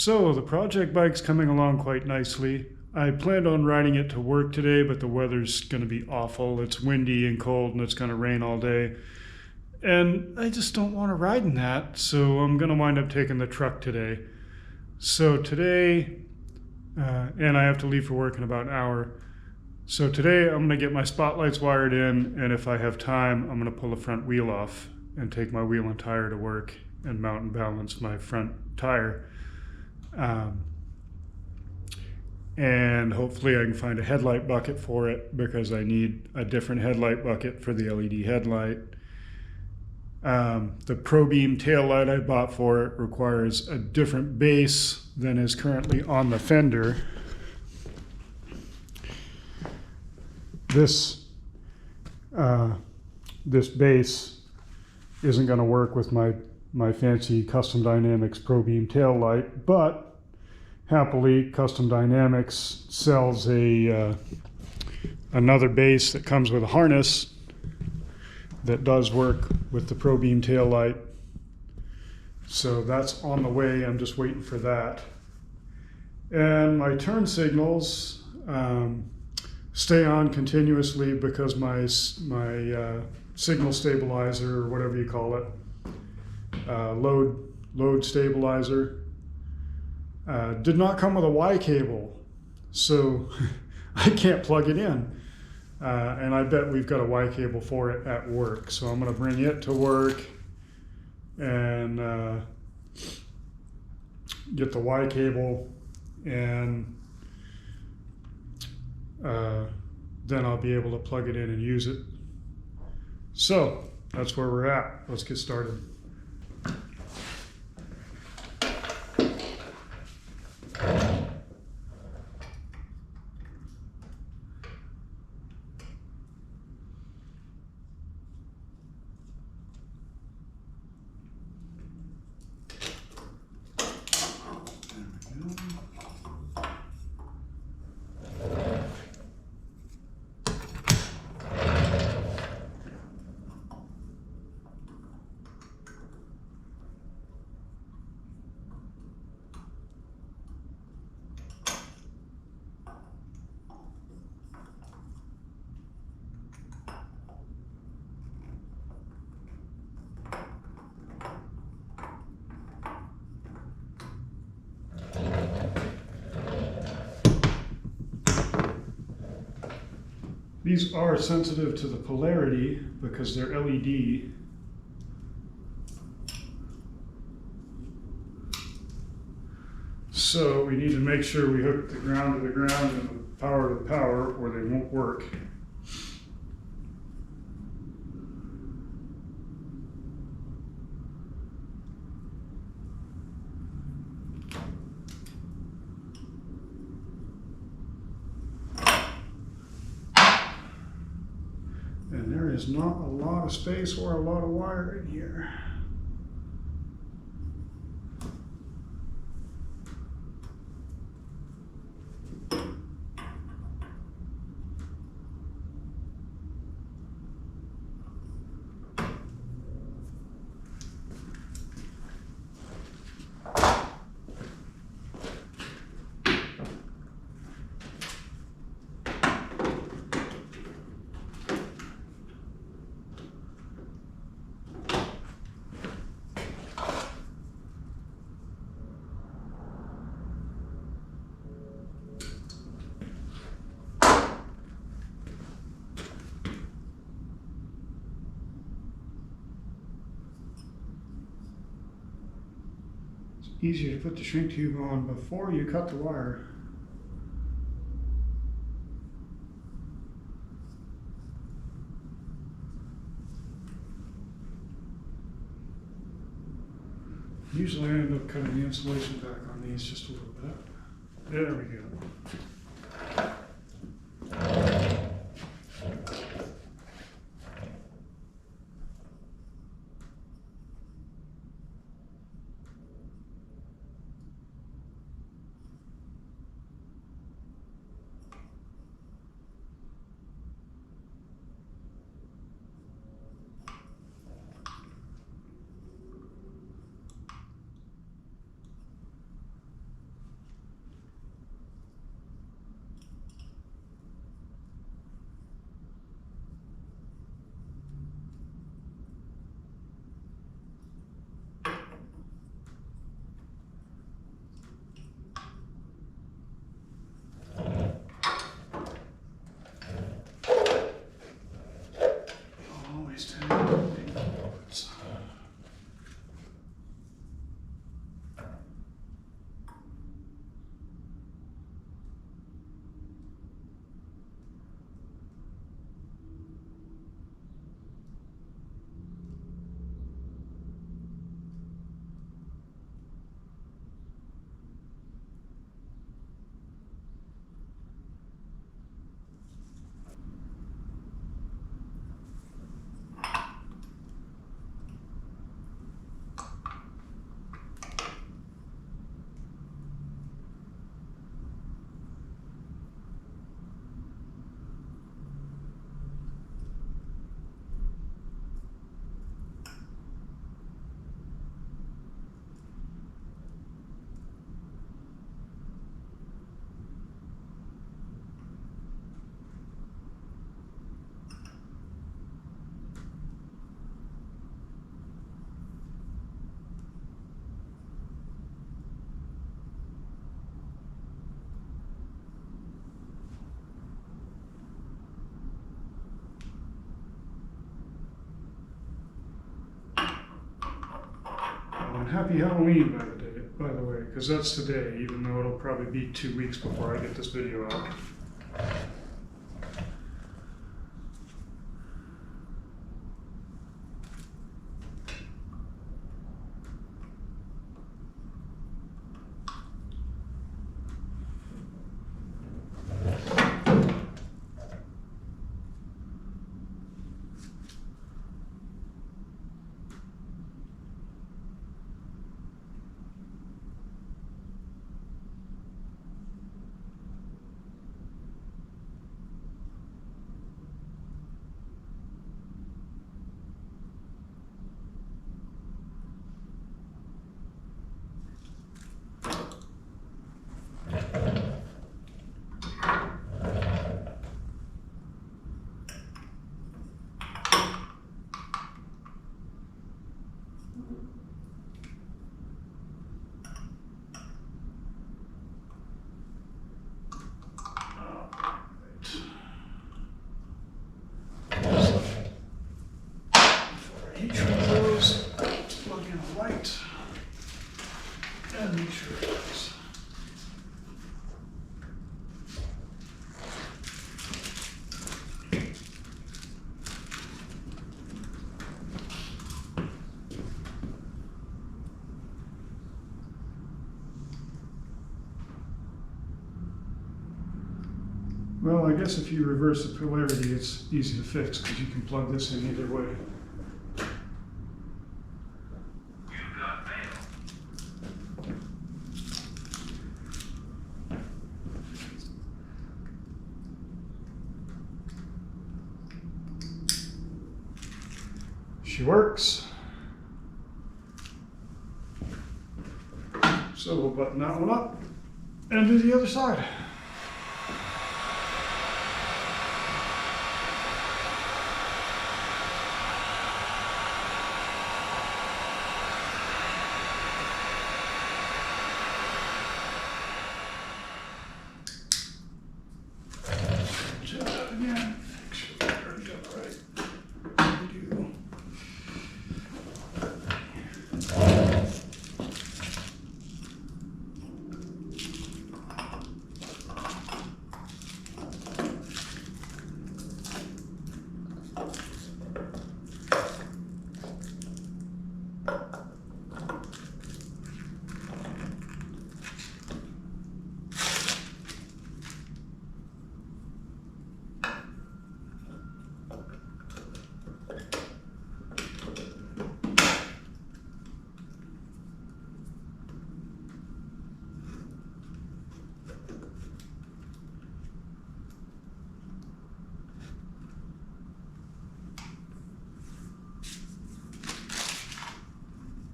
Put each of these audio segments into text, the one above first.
So the project bike's coming along quite nicely. I planned on riding it to work today, but the weather's going to be awful. It's windy and cold and it's going to rain all day. And I just don't want to ride in that, so I'm going to wind up taking the truck today. So today, and I have to leave for work in about an hour. So today I'm going to get my spotlights wired in, and if I have time, I'm going to pull the front wheel off and take my wheel and tire to work and mount and balance my front tire. And hopefully I can find a headlight bucket for it because I need a different headlight bucket for the LED headlight. The ProBeam tail light I bought for it requires a different base than is currently on the fender. This base isn't going to work with my fancy Custom Dynamics ProBeam tail light, but happily, Custom Dynamics sells another base that comes with a harness that does work with the ProBeam tail light. So that's on the way. I'm just waiting for that. And my turn signals stay on continuously because my signal stabilizer, or whatever you call it, load stabilizer, did not come with a Y cable, so I can't plug it in. And I bet we've got a Y cable for it at work. So I'm going to bring it to work and get the Y cable, and then I'll be able to plug it in and use it. So that's where we're at. Let's get started. These are sensitive to the polarity because they're LED. So we need to make sure we hook the ground to the ground and the power to the power, or they won't work. And there is not a lot of space or a lot of wire in here. Easier to put the shrink tube on before you cut the wire. Usually I end up cutting the insulation back on these just a little bit. There we go. happy Halloween, by the way, because that's today, even though it'll probably be 2 weeks before I get this video out. Each one of those, let's plug in a light and make sure it works. Well, I guess if you reverse the polarity, it's easy to fix because you can plug this in either way. She works. So we'll button that one up and do the other side. Check that again. Make sure we already got it right.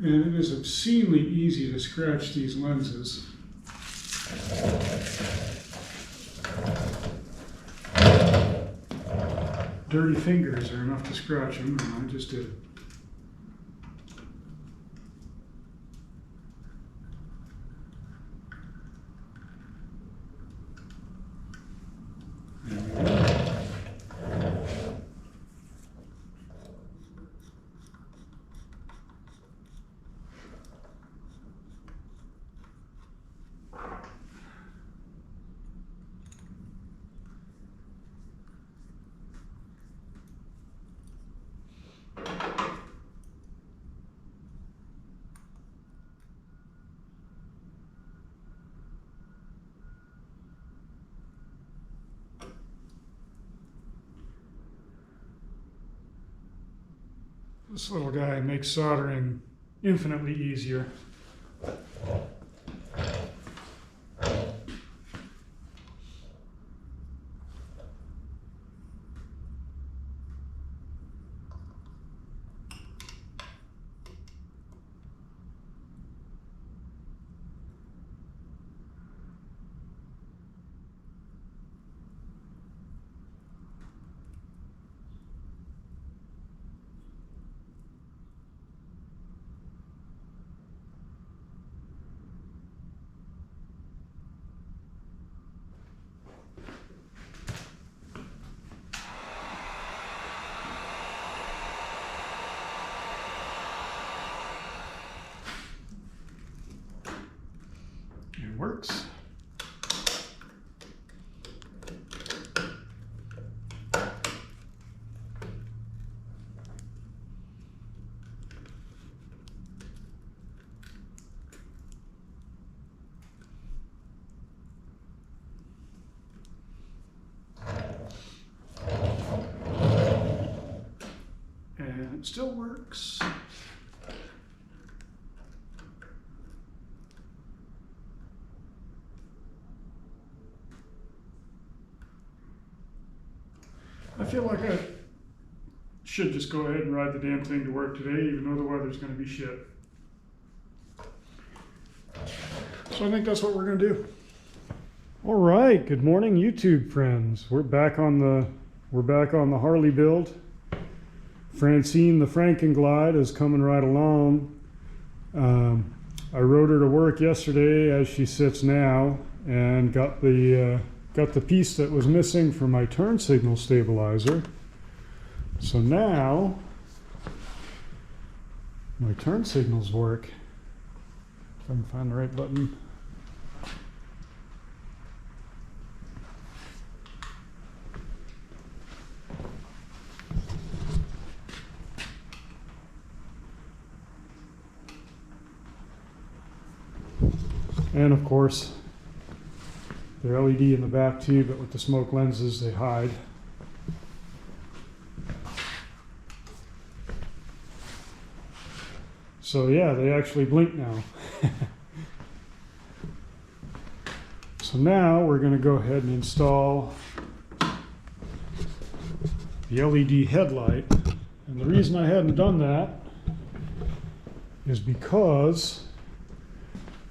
And it is obscenely easy to scratch these lenses. Dirty fingers are enough to scratch them, and I just did it. This little guy makes soldering infinitely easier. It still works. I feel like I should just go ahead and ride the damn thing to work today, even though the weather's going to be shit. So I think that's what we're going to do. All right, good morning, YouTube friends. We're back on the Harley build. Francine, the Frankenglide, is coming right along. I rode her to work yesterday as she sits now, and got the piece that was missing from my turn signal stabilizer. So now my turn signals work. If I can find the right button. And of course, they're LED in the back too, but with the smoke lenses, they hide. So yeah, they actually blink now. So now we're going to go ahead and install the LED headlight. And the reason I hadn't done that is because,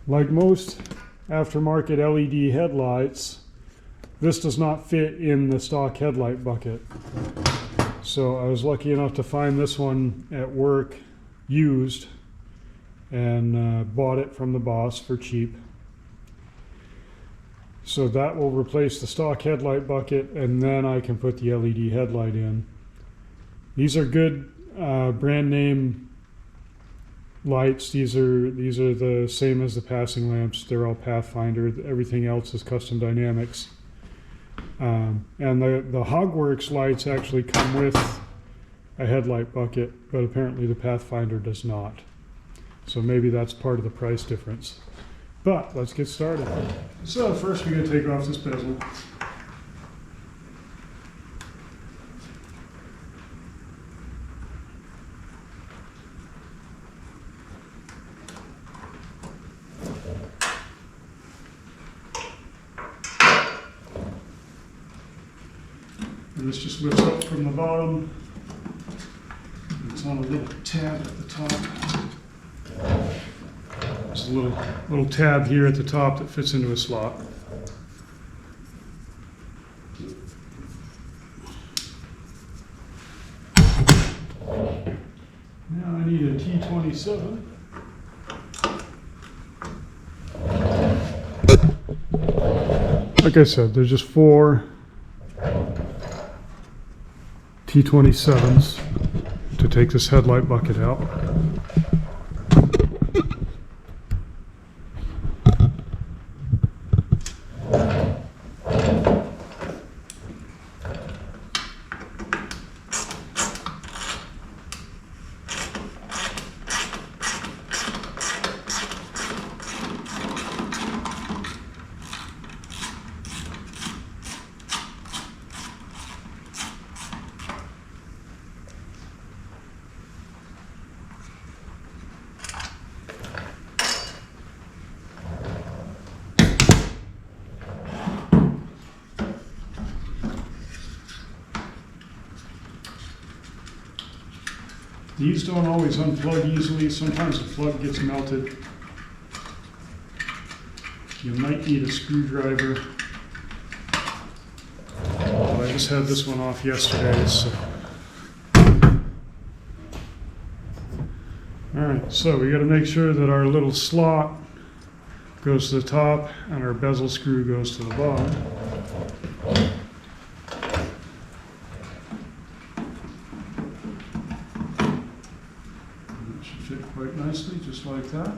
like most aftermarket LED headlights, this does not fit in the stock headlight bucket. So I was lucky enough to find this one at work used, and bought it from the boss for cheap. So that will replace the stock headlight bucket, and then I can put the LED headlight in. These are good brand name lights. These are the same as the passing lamps. They're all Pathfinder. Everything else is Custom Dynamics. And the Hogworks lights actually come with a headlight bucket, but apparently the Pathfinder does not. So maybe that's part of the price difference. But let's get started. So first we're going to take off this bezel. And this just lifts up from the bottom. It's on a little tab at the top. There's a little tab here at the top that fits into a slot. Now I need a T27. Like I said, there's just 4 T27s to take this headlight bucket out. These don't always unplug easily. Sometimes the plug gets melted. You might need a screwdriver. Well, I just had this one off yesterday, so. All right, so we got to make sure that our little slot goes to the top and our bezel screw goes to the bottom. Fit quite nicely, just like that.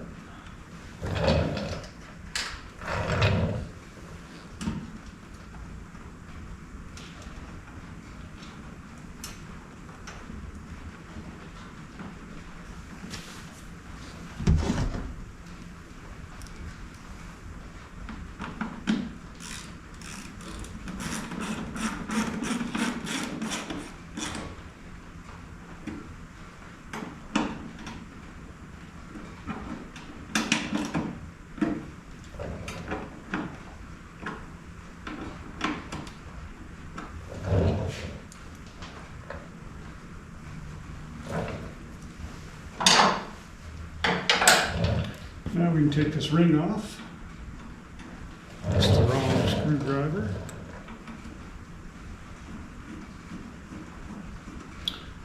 Now we can take this ring off. That's the wrong screwdriver.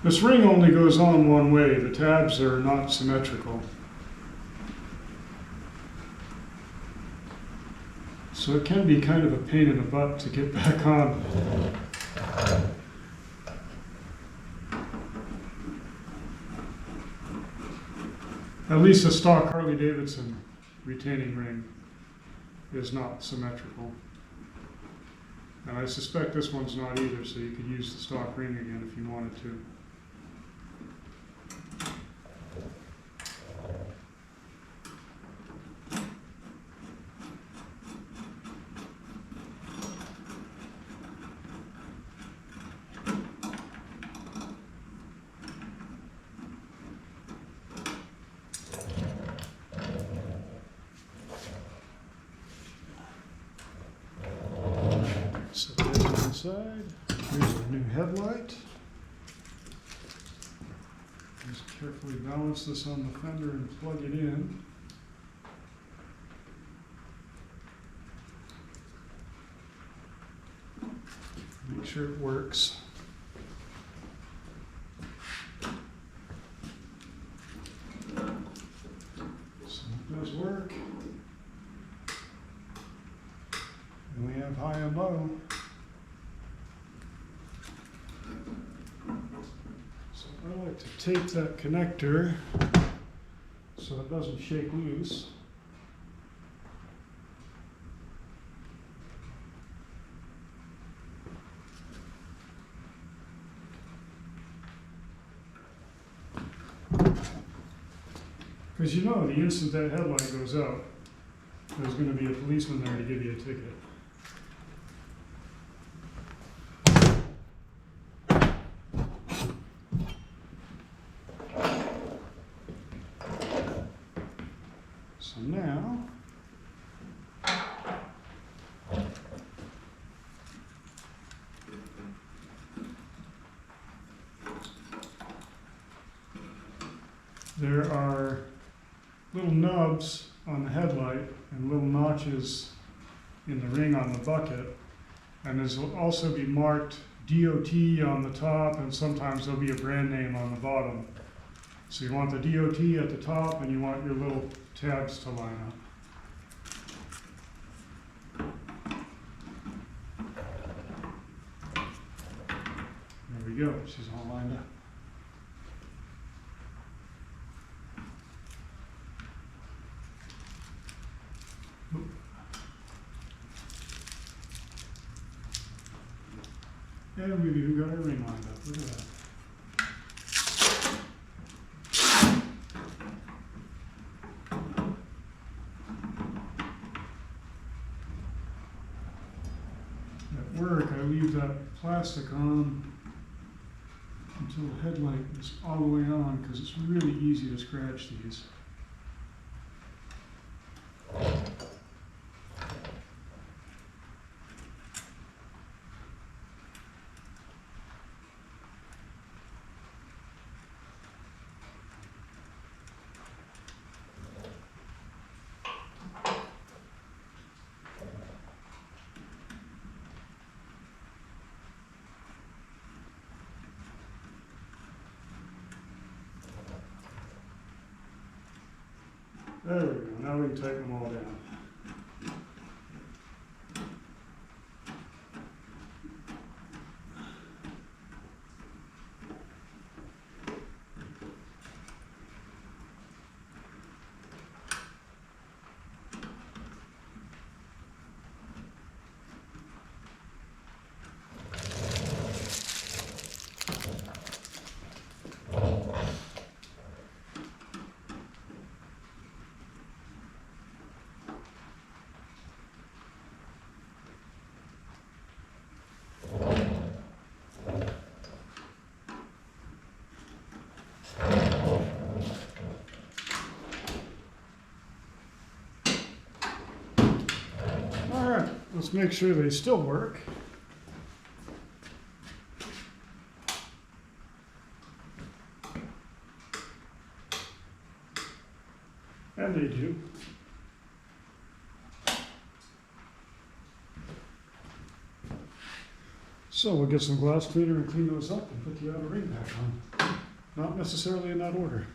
This ring only goes on one way. The tabs are not symmetrical. So it can be kind of a pain in the butt to get back on. At least the stock Harley-Davidson retaining ring is not symmetrical. And I suspect this one's not either, so you could use the stock ring again if you wanted to. Set that to the side. Here's our new headlight. Just carefully balance this on the fender and plug it in. Make sure it works. So it does work. And we have high and low. So I like to tape that connector so it doesn't shake loose. Because you know, the instant that headlight goes out, there's going to be a policeman there to give you a ticket. So now, there are little nubs on the headlight and little notches in the ring on the bucket, and this will also be marked DOT on the top, and sometimes there'll be a brand name on the bottom. So you want the DOT at the top, and you want your little tabs to line up. There we go, she's all lined up. And we've even got our ring lined up, look at that. At work, I leave that plastic on until the headlight is all the way on, because it's really easy to scratch these. There we go, now we can tighten them all down. Let's make sure they still work. And they do. So we'll get some glass cleaner and clean those up and put the outer ring back on. Not necessarily in that order.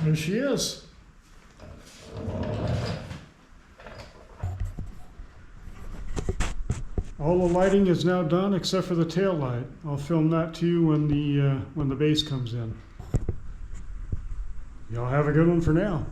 There she is. All the lighting is now done except for the tail light. I'll film that to you when the base comes in. Y'all have a good one for now.